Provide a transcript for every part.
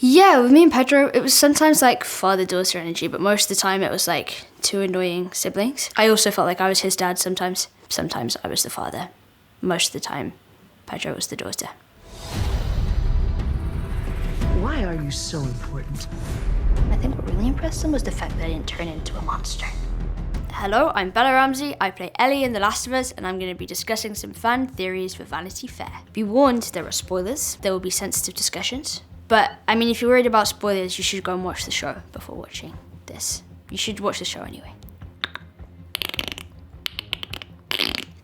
Yeah, with me and Pedro, it was sometimes like father-daughter energy, but most of the time it was like two annoying siblings. I also felt like I was his dad sometimes. Sometimes I was the father. Most of the time, Pedro was the daughter. Why are you so important? I think what really impressed them was the fact that I didn't turn into a monster. Hello, I'm Bella Ramsey. I play Ellie in The Last of Us, and I'm going to be discussing some fan theories for Vanity Fair. Be warned, there are spoilers. There will be sensitive discussions. But, I mean, if you're worried about spoilers, you should go and watch the show before watching this. You should watch the show anyway.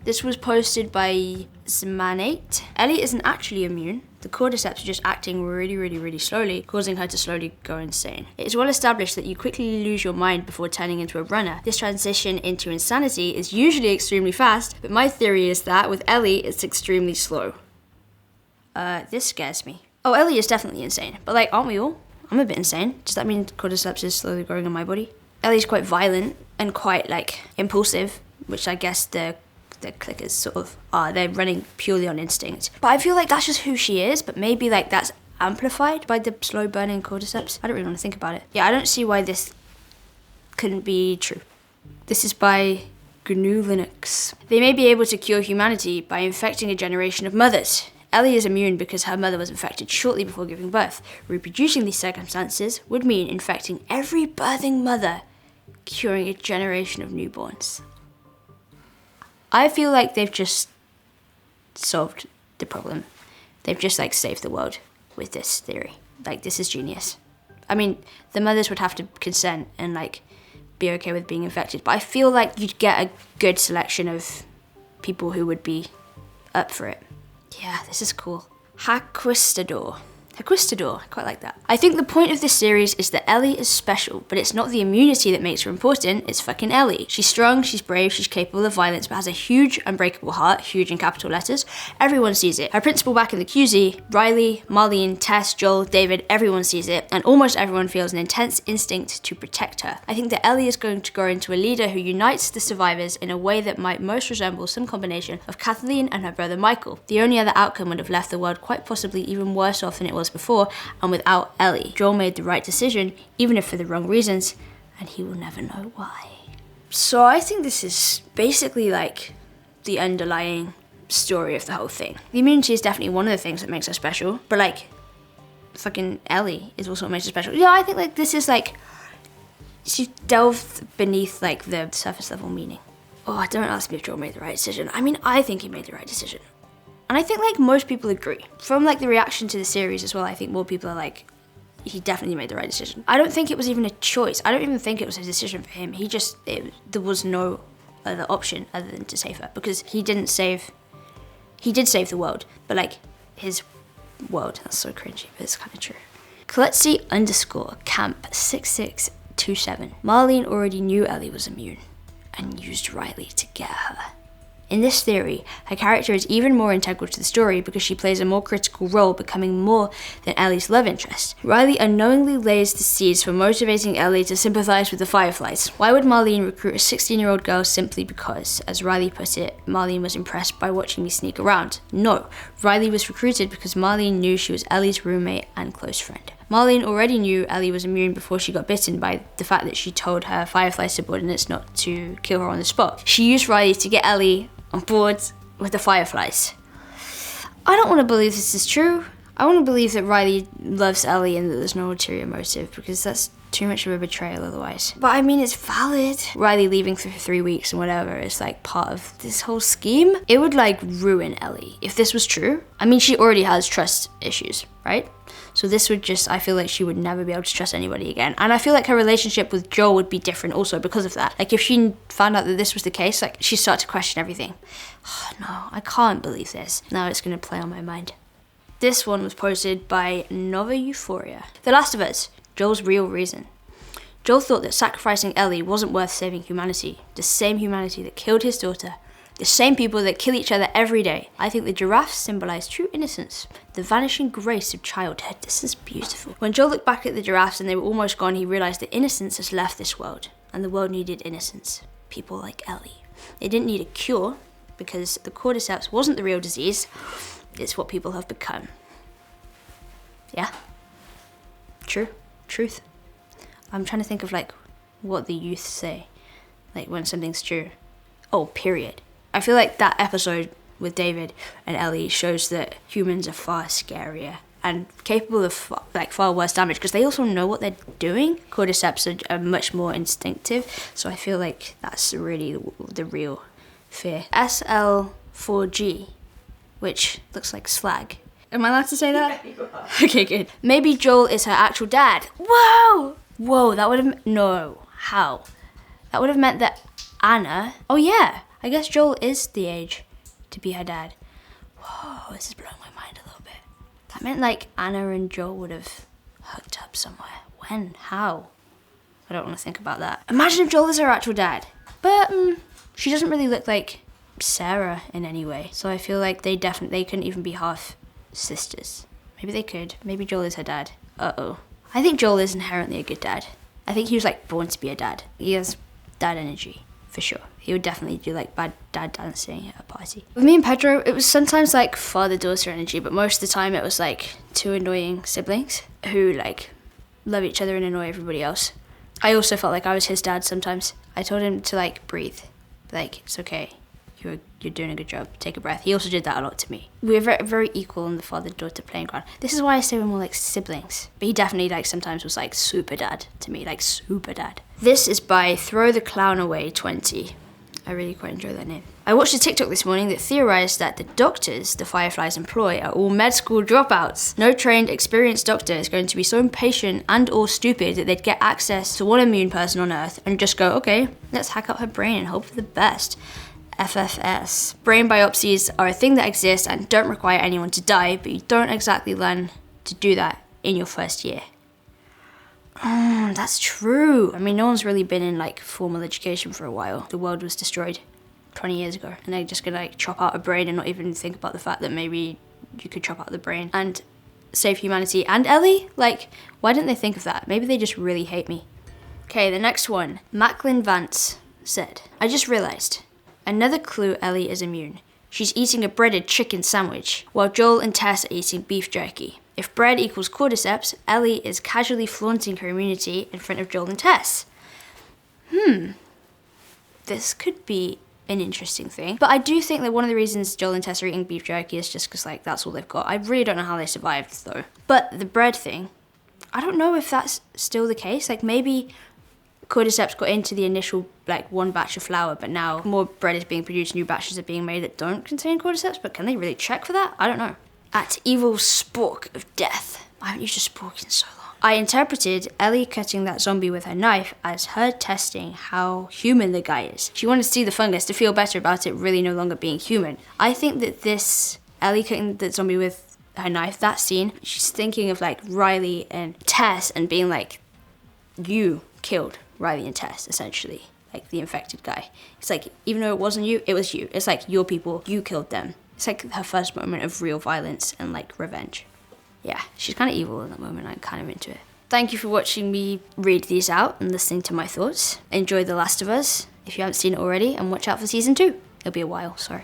This was posted by Zmanate. Ellie isn't actually immune. The cordyceps are just acting really slowly, causing her to slowly go insane. It is well established that you quickly lose your mind before turning into a runner. This transition into insanity is usually extremely fast, but my theory is that with Ellie, it's extremely slow. This scares me. Oh, Ellie is definitely insane, but like, aren't we all? I'm a bit insane. Does that mean cordyceps is slowly growing in my body? Ellie's quite violent and quite like impulsive, which I guess the clickers sort of are. They're running purely on instinct. But I feel like that's just who she is, but maybe like that's amplified by the slow burning cordyceps. I don't really want to think about it. Yeah, I don't see why this couldn't be true. This is by GNU Linux. They may be able to cure humanity by infecting a generation of mothers. Ellie is immune because her mother was infected shortly before giving birth. Reproducing these circumstances would mean infecting every birthing mother, curing a generation of newborns. I feel like they've just solved the problem. They've just like saved the world with this theory. Like, this is genius. I mean, the mothers would have to consent and like be okay with being infected, but I feel like you'd get a good selection of people who would be up for it. Yeah, this is cool. Haquistador, I quite like that. I think the point of this series is that Ellie is special, but it's not the immunity that makes her important, it's fucking Ellie. She's strong, she's brave, she's capable of violence, but has a huge, unbreakable heart, huge in capital letters. Everyone sees it. Her principal back in the QZ, Riley, Marlene, Tess, Joel, David, everyone sees it, and almost everyone feels an intense instinct to protect her. I think that Ellie is going to grow into a leader who unites the survivors in a way that might most resemble some combination of Kathleen and her brother Michael. The only other outcome would have left the world quite possibly even worse off than it was before, and without Ellie. Joel made the right decision, even if for the wrong reasons, and he will never know why. So I think this is basically like the underlying story of the whole thing. The immunity is definitely one of the things that makes her special, but like, fucking Ellie is also what makes her special. Yeah, I think like this is like, she delved beneath like the surface level meaning. Oh, don't ask me if Joel made the right decision. I mean, I think he made the right decision. And I think like most people agree. From like the reaction to the series as well, I think more people are like, he definitely made the right decision. I don't think it was even a choice. I don't even think it was a decision for him. There was no other option other than to save her, because he did save the world, but like his world, that's so cringy, but it's kind of true. Klutzy_camp6627. Marlene already knew Ellie was immune and used Riley to get her. In this theory, her character is even more integral to the story because she plays a more critical role, becoming more than Ellie's love interest. Riley unknowingly lays the seeds for motivating Ellie to sympathize with the Fireflies. Why would Marlene recruit a 16-year-old girl simply because, as Riley put it, Marlene was impressed by watching me sneak around? No, Riley was recruited because Marlene knew she was Ellie's roommate and close friend. Marlene already knew Ellie was immune before she got bitten by the fact that she told her Firefly subordinates not to kill her on the spot. She used Riley to get Ellie on board with the Fireflies. I don't want to believe this is true. I want to believe that Riley loves Ellie and that there's no ulterior motive, because that's too much of a betrayal otherwise. But I mean, it's valid. Riley leaving for 3 weeks and whatever is like part of this whole scheme. It would like ruin Ellie if this was true. I mean, she already has trust issues, right? So this would just, I feel like she would never be able to trust anybody again. And I feel like her relationship with Joel would be different also because of that. Like if she found out that this was the case, like she'd start to question everything. Oh, no, I can't believe this. Now it's gonna play on my mind. This one was posted by Nova Euphoria. The Last of Us, Joel's real reason. Joel thought that sacrificing Ellie wasn't worth saving humanity. The same humanity that killed his daughter. The same people that kill each other every day. I think the giraffes symbolize true innocence, the vanishing grace of childhood. This is beautiful. When Joel looked back at the giraffes and they were almost gone, he realized that innocence has left this world, and the world needed innocence. People like Ellie. They didn't need a cure, because the cordyceps wasn't the real disease. It's what people have become. Yeah? Truth. I'm trying to think of like what the youth say, like when something's true. Oh, period. I feel like that episode with David and Ellie shows that humans are far scarier and capable of far worse damage because they also know what they're doing. Cordyceps are much more instinctive, so I feel like that's really the real fear. SL4G, which looks like slag. Am I allowed to say that? Okay, good. Maybe Joel is her actual dad. Whoa, that would have... No. How? That would have meant that Anna... Oh, yeah. I guess Joel is the age to be her dad. Whoa, this is blowing my mind a little bit. That meant, like, Anna and Joel would have hooked up somewhere. When? How? I don't want to think about that. Imagine if Joel is her actual dad. But, she doesn't really look like Sarah in any way. So I feel like they couldn't even be half sisters. Maybe they could. Maybe Joel is her dad. Uh-oh. I think Joel is inherently a good dad. I think he was like born to be a dad. He has dad energy, for sure. He would definitely do like bad dad dancing at a party. With me and Pedro, it was sometimes like father-daughter energy, but most of the time it was like two annoying siblings who like love each other and annoy everybody else. I also felt like I was his dad sometimes. I told him to like breathe. Like, it's okay. You're doing a good job. Take a breath. He also did that a lot to me. We were very, very equal in the father-daughter playing ground. This is why I say we're more like siblings. But he definitely like sometimes was like super dad to me, like super dad. This is by Throw the Clown Away 20. I really quite enjoy that name. I watched a TikTok this morning that theorized that the doctors the Fireflies employ are all med school dropouts. No trained, experienced doctor is going to be so impatient and or stupid that they'd get access to one immune person on Earth and just go, okay, let's hack up her brain and hope for the best. FFS. Brain biopsies are a thing that exists and don't require anyone to die, but you don't exactly learn to do that in your first year. That's true. I mean, no one's really been in like formal education for a while. The world was destroyed 20 years ago, and they're just gonna like chop out a brain and not even think about the fact that maybe you could chop out the brain and save humanity and Ellie. Like, why didn't they think of that? Maybe they just really hate me. Okay, the next one. Macklin Vance said, I just realized. Another clue Ellie is immune. She's eating a breaded chicken sandwich, while Joel and Tess are eating beef jerky. If bread equals cordyceps, Ellie is casually flaunting her immunity in front of Joel and Tess. This could be an interesting thing. But I do think that one of the reasons Joel and Tess are eating beef jerky is just because like that's all they've got. I really don't know how they survived though. But the bread thing, I don't know if that's still the case. Like maybe cordyceps got into the initial like one batch of flour, but now more bread is being produced, new batches are being made that don't contain cordyceps, but can they really check for that? I don't know. At Evil Spork of Death. I haven't used a spork in so long. I interpreted Ellie cutting that zombie with her knife as her testing how human the guy is. She wanted to see the fungus to feel better about it really no longer being human. I think that this Ellie cutting the zombie with her knife, that scene, she's thinking of like Riley and Tess and being like, you killed Riley and Tess, essentially. Like the infected guy. It's like, even though it wasn't you, it was you. It's like your people, you killed them. It's like her first moment of real violence and like revenge. Yeah, she's kind of evil in that moment. I'm kind of into it. Thank you for watching me read these out and listening to my thoughts. Enjoy The Last of Us if you haven't seen it already, and watch out for season 2. It'll be a while, sorry.